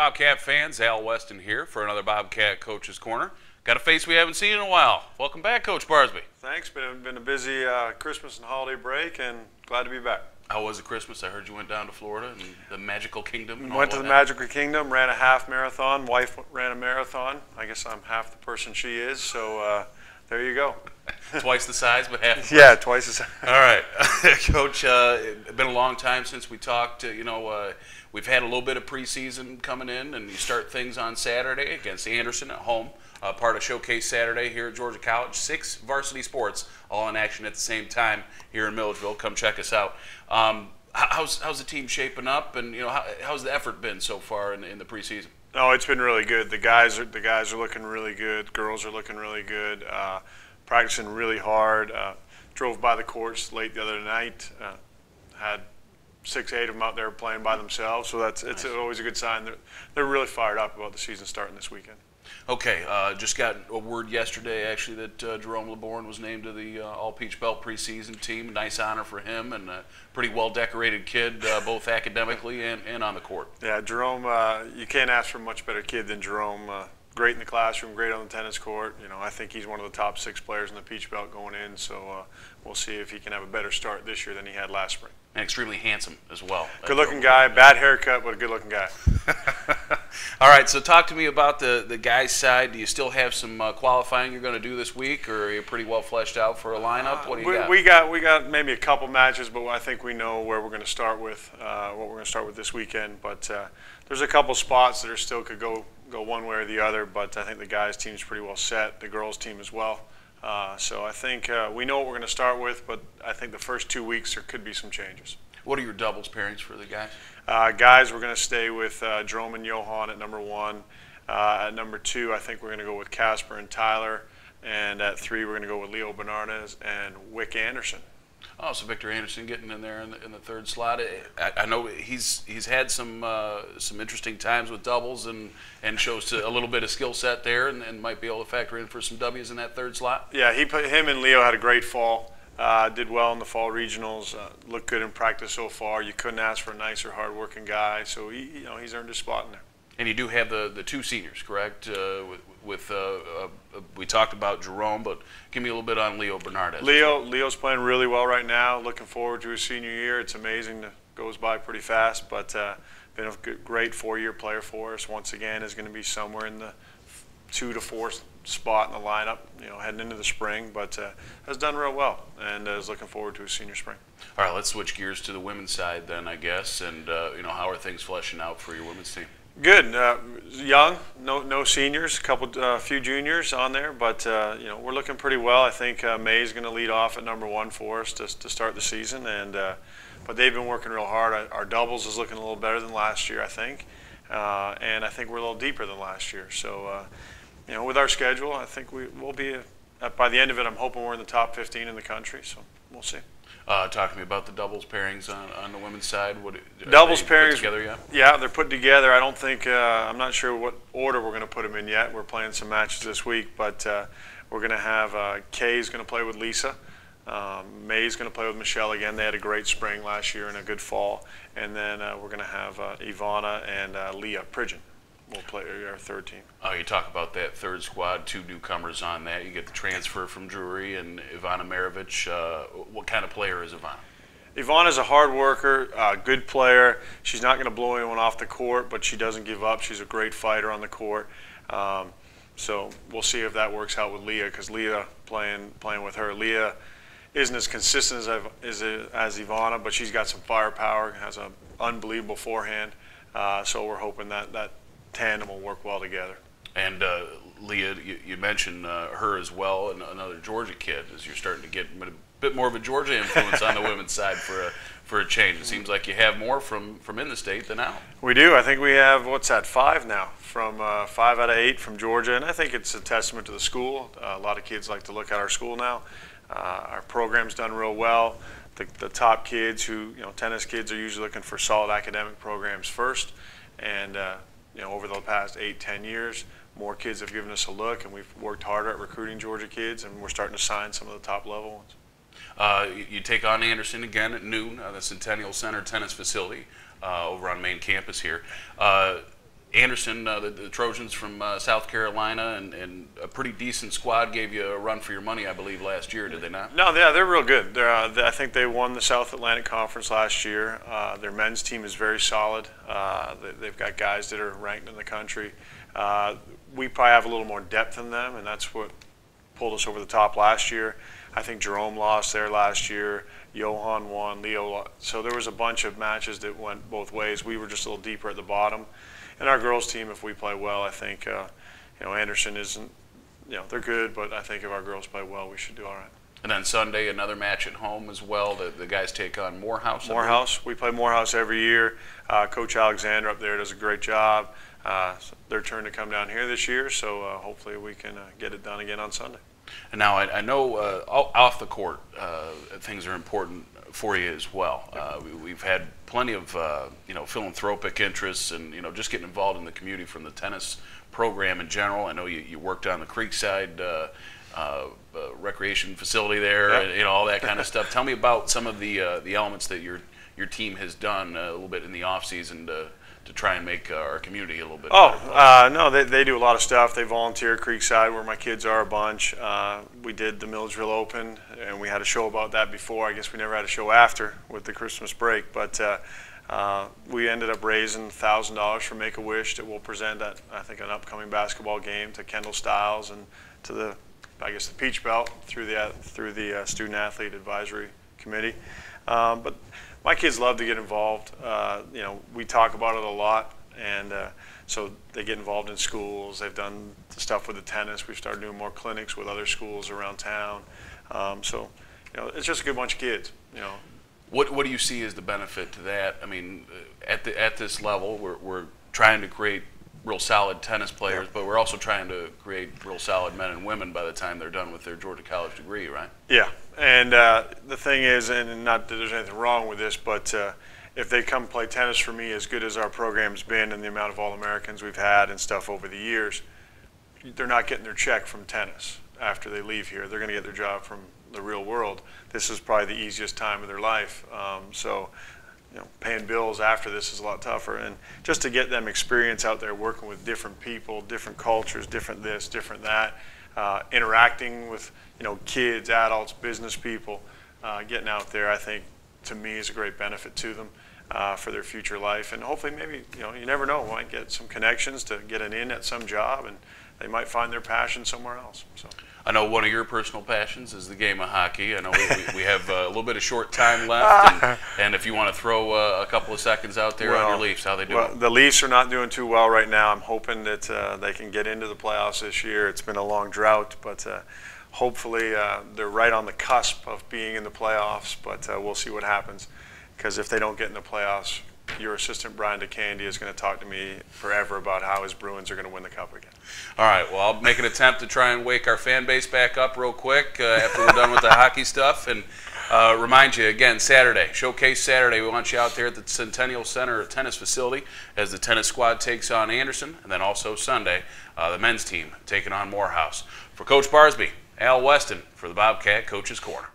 Bobcat fans, Al Weston here for another Bobcat Coach's Corner. Got a face we haven't seen in a while. Welcome back, Coach Barsby. Thanks. Been a busy Christmas and holiday break, and glad to be back. How was the Christmas? I heard you went down to Florida and the magical kingdom. And went to the magical kingdom, ran a half marathon. Wife ran a marathon. I guess I'm half the person she is, so there you go. Twice the size, but half the person. Yeah, twice the size. All right. Coach, it's been a long time since we talked. We've had a little bit of preseason coming in, and you start things on Saturday against Anderson at home. Part of Showcase Saturday here at Georgia College. 6 varsity sports all in action at the same time here in Milledgeville. Come check us out. How's the team shaping up, and how's the effort been so far in the preseason? Oh, it's been really good. The guys are looking really good. Girls are looking really good. Practicing really hard. Drove by the courts late the other night. Had 6, 8 of them out there playing by themselves. So it's nice. Always a good sign. They're really fired up about the season starting this weekend. Okay, just got a word yesterday, actually, that Jerome LeBourne was named to the All-Peach Belt preseason team. Nice honor for him, and a pretty well-decorated kid, both academically and on the court. Yeah, Jerome, you can't ask for a much better kid than Jerome. Great in the classroom, great on the tennis court. I think he's one of the top 6 players in the Peach Belt going in, so we'll see if he can have a better start this year than he had last spring. And extremely handsome as well. Good-looking guy, bad haircut, but a good-looking guy. All right, so talk to me about the guys' side. Do you still have some qualifying you're going to do this week, or are you pretty well fleshed out for a lineup? What do you got? We got maybe a couple matches, but I think we know where we're going to start with, what we're going to start with this weekend. But there's a couple spots that still could go one way or the other, but I think the guys' team's pretty well set, the girls' team as well. So I think we know what we're going to start with, but I think the first 2 weeks there could be some changes. What are your doubles pairings for the guys? Guys, we're going to stay with Jerome and Johan at number 1. At number 2, I think we're going to go with Casper and Tyler. And at 3, we're going to go with Leo Bernardes and Wick Anderson. Oh, so Victor Anderson getting in there in the 3rd slot. I know he's had some interesting times with doubles and shows a little bit of skill set there, and might be able to factor in for some W's in that 3rd slot. Yeah, him and Leo had a great fall. Did well in the fall regionals. Looked good in practice so far. You couldn't ask for a nicer, hard-working guy. So he's earned his spot in there. And you do have the 2 seniors, correct? We talked about Jerome, but give me a little bit on Leo Bernardes. Leo's playing really well right now. Looking forward to his senior year. It's amazing. It goes by pretty fast, but been a great 4-year player for us. Once again, is going to be somewhere in the 2 to 4 spot in the lineup, heading into the spring, but has done real well and is looking forward to his senior spring. All right, let's switch gears to the women's side then, I guess, and how are things fleshing out for your women's team? Good, young, no seniors, a few juniors on there, but we're looking pretty well. I think May's going to lead off at number 1 for us to start the season, and but they've been working real hard. Our doubles is looking a little better than last year, I think, and I think we're a little deeper than last year. So. With our schedule, I think we'll be, by the end of it, I'm hoping we're in the top 15 in the country, so we'll see. Talk to me about the doubles pairings on the women's side. Doubles pairings, put together yet? Yeah, they're put together. I don't think, I'm not sure what order we're going to put them in yet. We're playing some matches this week, but we're going to have Kay's going to play with Lisa. May's going to play with Michelle again. They had a great spring last year and a good fall. And then we're going to have Ivana and Leah Pridgeon. We'll play our 3rd team. Oh, you talk about that 3rd squad, 2 newcomers on that. You get the transfer from Drury and Ivana Marovich. What kind of player is Ivana? Ivana's a hard worker, good player. She's not going to blow anyone off the court, but she doesn't give up. She's a great fighter on the court. So we'll see if that works out with Leah, because Leah playing with her. Leah isn't as consistent as Ivana, but she's got some firepower, has an unbelievable forehand. So we're hoping that tandem will work well together. And Leah, you mentioned her as well, and another Georgia kid, as you're starting to get a bit more of a Georgia influence on the women's side for a change. It seems like you have more from in the state than out. We do. I think we have, 5 now, from 5 out of 8 from Georgia, and I think it's a testament to the school. A lot of kids like to look at our school now. Our program's done real well. The top kids tennis kids are usually looking for solid academic programs first, and over the past 8-10 years, more kids have given us a look, and we've worked harder at recruiting Georgia kids, and we're starting to sign some of the top level ones. You take on Anderson again at noon, the Centennial Center tennis facility over on main campus here. Anderson, the Trojans from South Carolina, and a pretty decent squad gave you a run for your money, I believe, last year, did they not? No, yeah, they're real good. I think they won the South Atlantic Conference last year. Their men's team is very solid. They've got guys that are ranked in the country. We probably have a little more depth than them, and that's what pulled us over the top last year. I think Jerome lost there last year. Johan won. Leo. So there was a bunch of matches that went both ways. We were just a little deeper at the bottom. And our girls team, if we play well, I think, Anderson isn't, they're good, but I think if our girls play well, we should do all right. And then Sunday, another match at home as well. The guys take on Morehouse. Morehouse. We play Morehouse every year. Coach Alexander up there does a great job. Their turn to come down here this year, so hopefully we can get it done again on Sunday. And now I know off the court, things are important for you as well. We've had plenty of philanthropic interests and just getting involved in the community from the tennis program in general. I know you worked on the Creekside recreation facility there, yep. and all that kind of stuff. Tell me about some of the elements that your team has done a little bit in the off season to try and make our community a little bit better. No, they do a lot of stuff. They volunteer at Creekside, where my kids are, a bunch. We did the Milledgeville Open, and we had a show about that before. I guess we never had a show after with the Christmas break, but we ended up raising $1,000 for Make-A-Wish that we'll present at, I think, an upcoming basketball game to Kendall Stiles and to the Peach Belt through the Student Athlete Advisory Committee. But my kids love to get involved. We talk about it a lot, and so they get involved in schools. They've done the stuff with the tennis. We've started doing more clinics with other schools around town. It's just a good bunch of kids. What do you see as the benefit to that? I mean, at this level, we're trying to create real solid tennis players, but we're also trying to create real solid men and women by the time they're done with their Georgia College degree, right? Yeah, and the thing is, and not that there's anything wrong with this, but if they come play tennis for me, as good as our program's been and the amount of All-Americans we've had and stuff over the years, they're not getting their check from tennis after they leave here. They're going to get their job from the real world. This is probably the easiest time of their life. Paying bills after this is a lot tougher, and just to get them experience out there working with different people, different cultures, different this, different that, interacting with kids, adults, business people, getting out there, I think to me is a great benefit to them for their future life, and hopefully maybe you never know, might get some connections to get an in at some job, and they might find their passion somewhere else. So. I know one of your personal passions is the game of hockey. I know we have a little bit of short time left, and if you want to throw a couple of seconds out there on your Leafs, how they doing? Well, the Leafs are not doing too well right now. I'm hoping that they can get into the playoffs this year. It's been a long drought, but hopefully they're right on the cusp of being in the playoffs, but we'll see what happens, because if they don't get in the playoffs, your assistant Brian DeCandy is going to talk to me forever about how his Bruins are going to win the Cup again. All right, well, I'll make an attempt to try and wake our fan base back up real quick after we're done with the hockey stuff, and remind you again, Saturday, Showcase Saturday, we want you out there at the Centennial Center tennis facility as the tennis squad takes on Anderson, and then also Sunday, the men's team taking on Morehouse. For Coach Barsby, Al Weston for the Bobcat Coach's Corner.